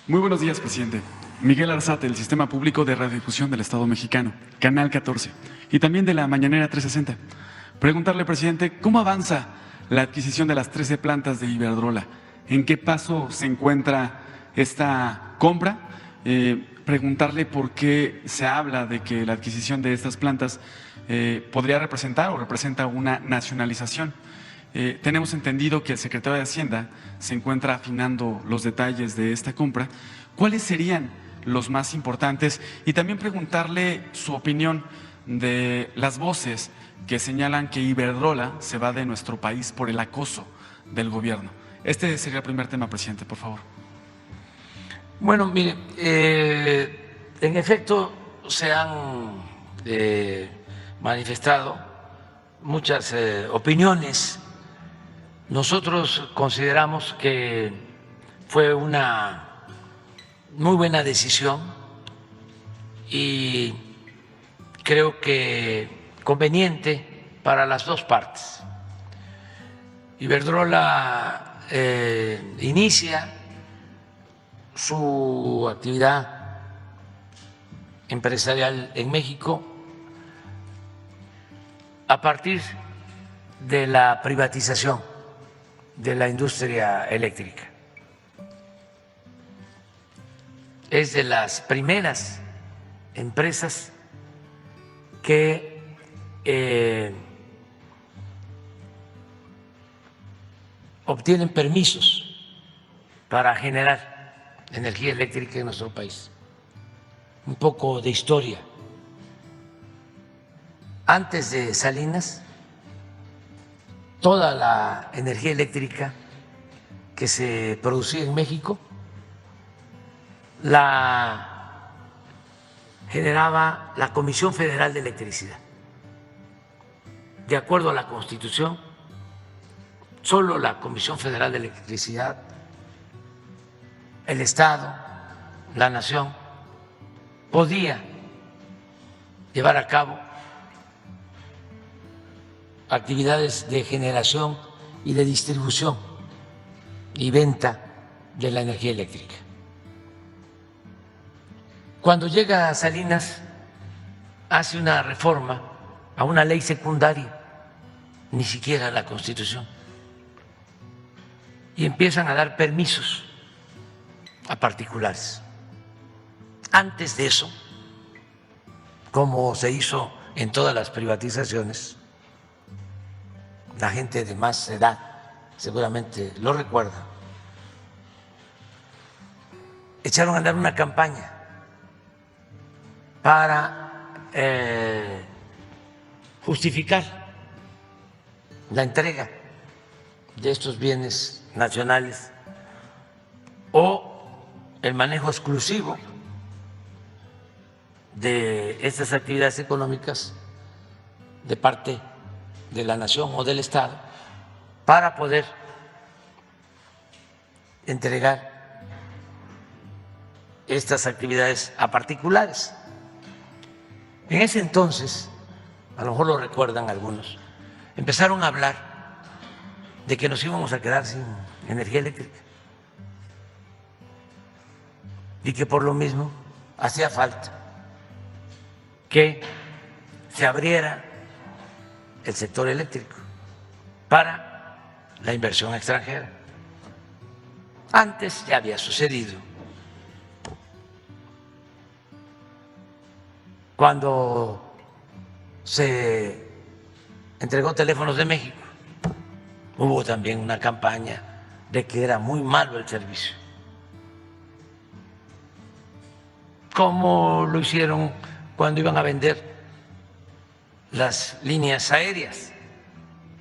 Muy buenos días, presidente. Miguel Arzate, del Sistema Público de Radiodifusión del Estado Mexicano, Canal 14, y también de la Mañanera 360. Preguntarle, presidente, ¿cómo avanza la adquisición de las 13 plantas de Iberdrola? ¿En qué paso se encuentra esta compra? Preguntarle por qué se habla de que la adquisición de estas plantas podría representar o representa una nacionalización. Tenemos entendido que el secretario de Hacienda se encuentra afinando los detalles de esta compra. ¿Cuáles serían los más importantes? Y también preguntarle su opinión de las voces que señalan que Iberdrola se va de nuestro país por el acoso del gobierno. Este sería el primer tema, presidente, por favor. Bueno, mire, en efecto se han manifestado muchas opiniones. Nosotros consideramos que fue una muy buena decisión y creo que conveniente para las dos partes. Iberdrola inicia su actividad empresarial en México a partir de la privatización de la industria eléctrica. Es de las primeras empresas que obtienen permisos para generar energía eléctrica en nuestro país. Un poco de historia. Antes de Salinas, toda la energía eléctrica que se producía en México la generaba la Comisión Federal de Electricidad. De acuerdo a la Constitución, solo la Comisión Federal de Electricidad, el Estado, la Nación, podía llevar a cabo actividades de generación y de distribución y venta de la energía eléctrica. Cuando llega a Salinas, hace una reforma a una ley secundaria, ni siquiera a la Constitución, y empiezan a dar permisos a particulares. Antes de eso, como se hizo en todas las privatizaciones, la gente de más edad seguramente lo recuerda, echaron a andar una campaña para justificar la entrega de estos bienes nacionales o el manejo exclusivo de estas actividades económicas de parte de la nación o del Estado para poder entregar estas actividades a particulares. En ese entonces, a lo mejor lo recuerdan algunos, empezaron a hablar de que nos íbamos a quedar sin energía eléctrica y que por lo mismo hacía falta que se abriera el sector eléctrico para la inversión extranjera. Antes ya había sucedido. Cuando se entregó Teléfonos de México, hubo también una campaña de que era muy malo el servicio. ¿Cómo lo hicieron cuando iban a vender las líneas aéreas?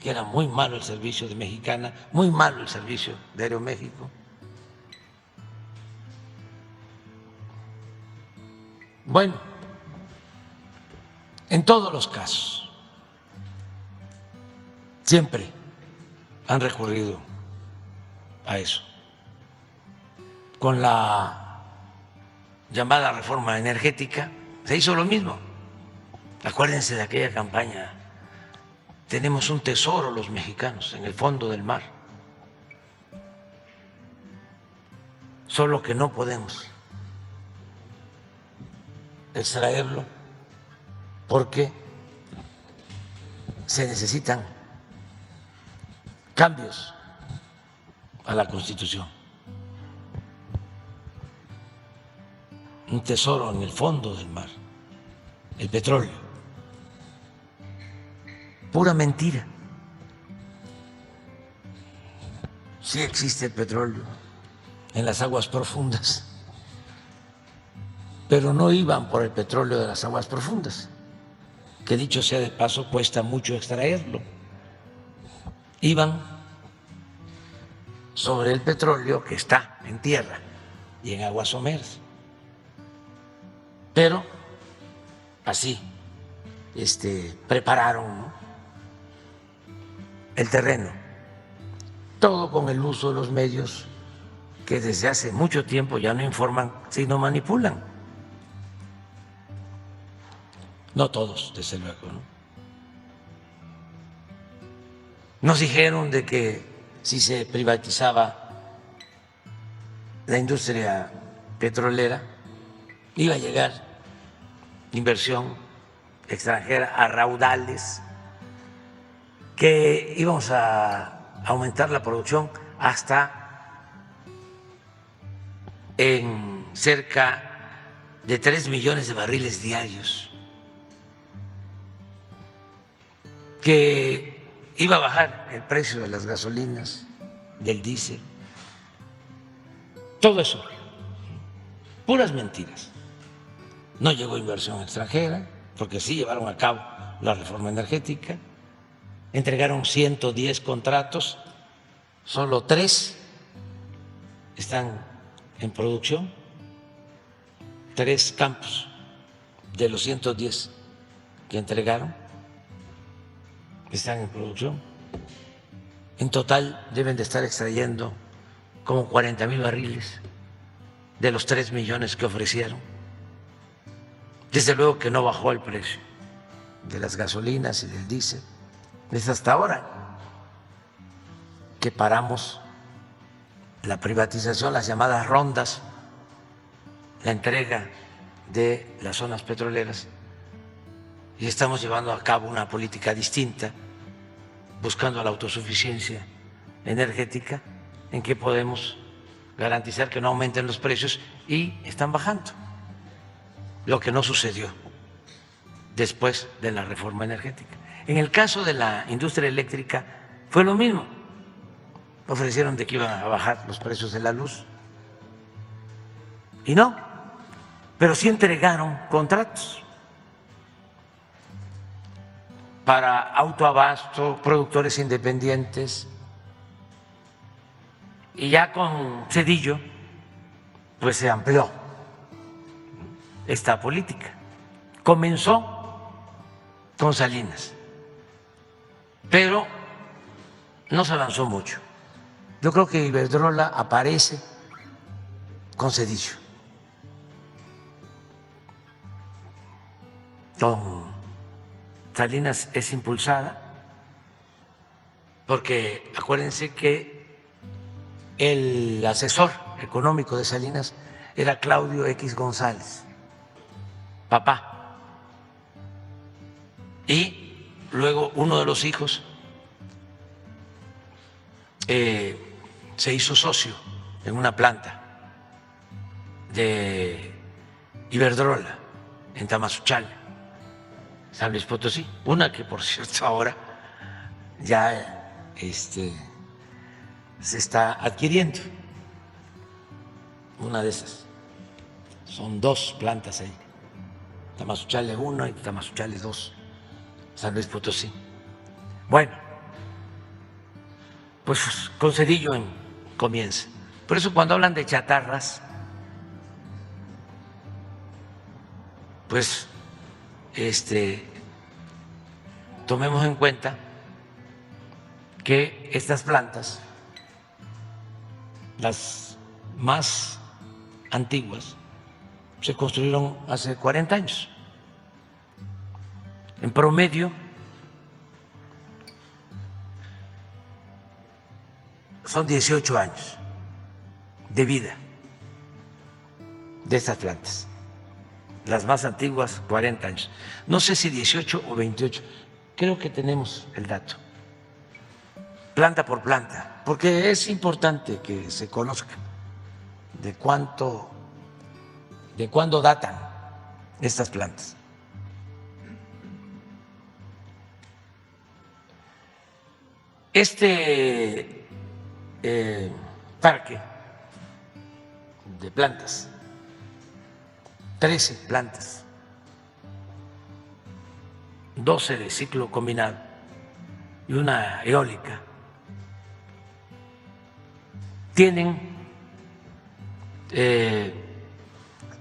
Que era muy malo el servicio de Mexicana, muy malo el servicio de Aeroméxico. Bueno, en todos los casos, siempre han recurrido a eso. Con la llamada reforma energética se hizo lo mismo. Acuérdense de aquella campaña. Tenemos un tesoro los mexicanos en el fondo del mar. solo que no podemos extraerlo porque se necesitan cambios a la Constitución. Un tesoro en el fondo del mar, el petróleo. Pura mentira. Sí existe el petróleo en las aguas profundas, pero no iban por el petróleo de las aguas profundas, que dicho sea de paso cuesta mucho extraerlo. Iban sobre el petróleo que está en tierra y en aguas someras. Pero así prepararon, ¿no?, el terreno, todo con el uso de los medios que desde hace mucho tiempo ya no informan, sino manipulan. No todos, desde luego, ¿no? Nos dijeron de que si se privatizaba la industria petrolera, iba a llegar inversión extranjera a raudales, que íbamos a aumentar la producción hasta en cerca de 3 millones de barriles diarios, que iba a bajar el precio de las gasolinas, del diésel. Todo eso, puras mentiras. No llegó inversión extranjera, porque sí llevaron a cabo la reforma energética, entregaron 110 contratos, solo 3 están en producción, 3 campos de los 110 que entregaron están en producción. En total deben de estar extrayendo como 40,000 barriles de los 3 millones que ofrecieron. Desde luego que no bajó el precio de las gasolinas y del diésel. Es hasta ahora que paramos la privatización, las llamadas rondas, la entrega de las zonas petroleras, y estamos llevando a cabo una política distinta, buscando la autosuficiencia energética, en que podemos garantizar que no aumenten los precios, y están bajando, lo que no sucedió después de la reforma energética. En el caso de la industria eléctrica fue lo mismo. Ofrecieron de que iban a bajar los precios de la luz y no, pero sí entregaron contratos para autoabasto, productores independientes, y ya con Zedillo pues se amplió esta política. Comenzó con Salinas, pero no se avanzó mucho. Yo creo que Iberdrola aparece con Zedillo, con Salinas es impulsada, porque acuérdense que el asesor económico de Salinas era Claudio X González, papá, y luego uno de los hijos se hizo socio en una planta de Iberdrola en Tamazunchale, San Luis Potosí, una que por cierto ahora ya se está adquiriendo, una de esas. Son 2 plantas ahí, Tamazunchale 1 y Tamazunchale 2, San Luis Potosí. Bueno, pues con Zedillo comienza. Por eso cuando hablan de chatarras, pues tomemos en cuenta que estas plantas, las más antiguas, se construyeron hace 40 años. En promedio son 18 años de vida de estas plantas. Las más antiguas, 40 años. No sé si 18 o 28. Creo que tenemos el dato. Planta por planta, porque es importante que se conozca de cuándo datan estas plantas. Este parque de plantas, 13 plantas, 12 de ciclo combinado y una eólica, tienen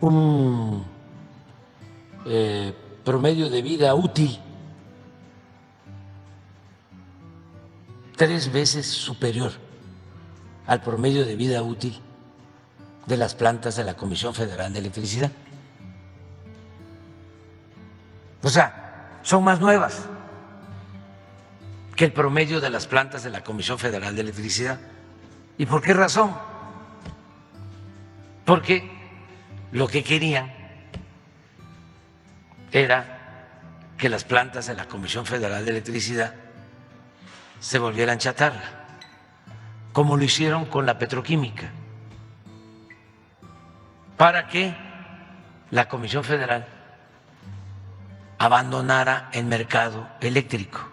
un promedio de vida útil 3 veces superior al promedio de vida útil de las plantas de la Comisión Federal de Electricidad. O sea, son más nuevas que el promedio de las plantas de la Comisión Federal de Electricidad. ¿Y por qué razón? Porque lo que querían era que las plantas de la Comisión Federal de Electricidad se volvieran chatarra, como lo hicieron con la petroquímica, para que la Comisión Federal abandonara el mercado eléctrico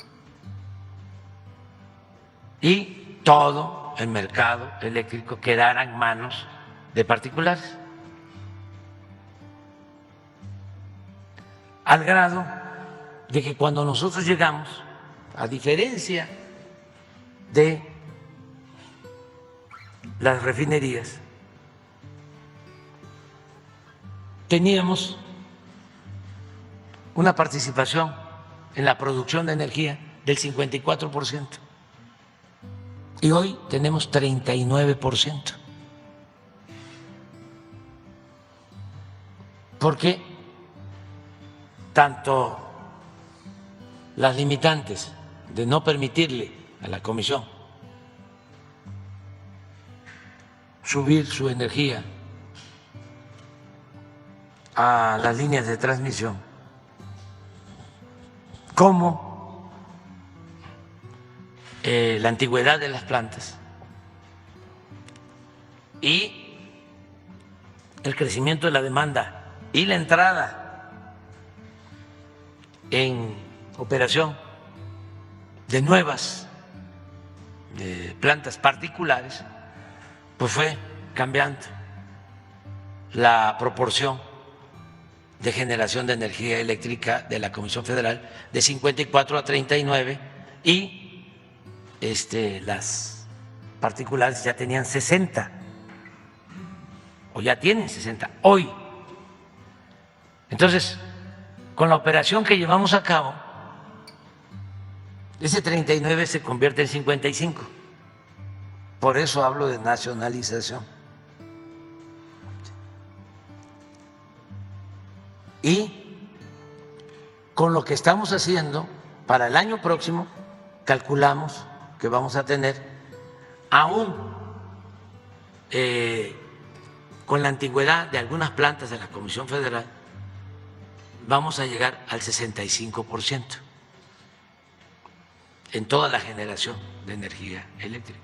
y todo el mercado eléctrico quedara en manos de particulares, al grado de que cuando nosotros llegamos, a diferencia de las refinerías, teníamos una participación en la producción de energía del 54% y hoy tenemos 39%. Porque tanto las limitantes de no permitirle a la Comisión subir su energía a las líneas de transmisión, como la antigüedad de las plantas y el crecimiento de la demanda y la entrada en operación de nuevas plantas particulares, pues fue cambiando la proporción de generación de energía eléctrica de la Comisión Federal de 54 a 39 y las particulares ya tenían 60 o ya tienen 60 hoy. Entonces, con la operación que llevamos a cabo, ese 39 se convierte en 55. Por eso hablo de nacionalización. Y con lo que estamos haciendo, para el año próximo, calculamos que vamos a tener, aún con la antigüedad de algunas plantas de la Comisión Federal, vamos a llegar al 65% en toda la generación de energía eléctrica.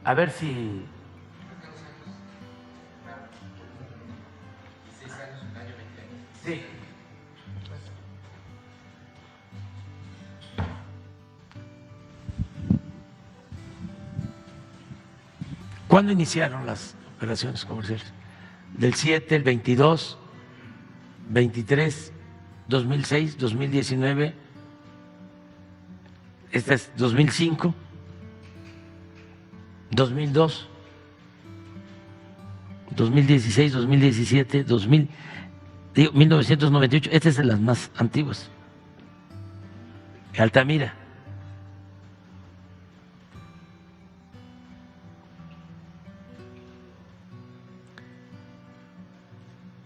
A ver si... Sí. ¿Cuándo iniciaron las operaciones comerciales? Del 7, el 22, 23, 2006, 2019, esta es 2005, 2002, 2016, 2017, 1998, esta es de las más antiguas. Altamira.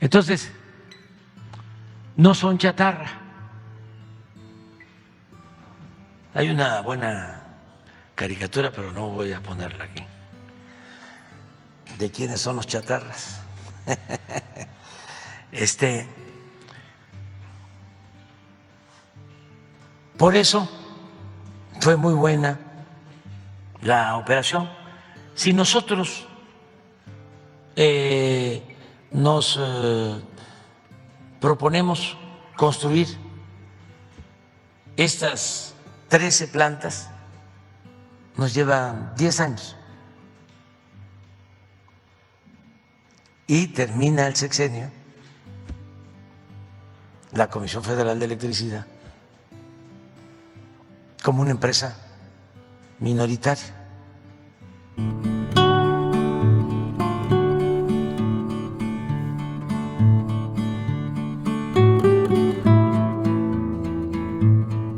Entonces, no son chatarra. Hay una buena caricatura, pero no voy a ponerla aquí. ¿De quiénes son los chatarras? Por eso fue muy buena la operación. Si nosotros nos proponemos construir estas 13 plantas, nos llevan 10 años y termina el sexenio la Comisión Federal de Electricidad como una empresa minoritaria.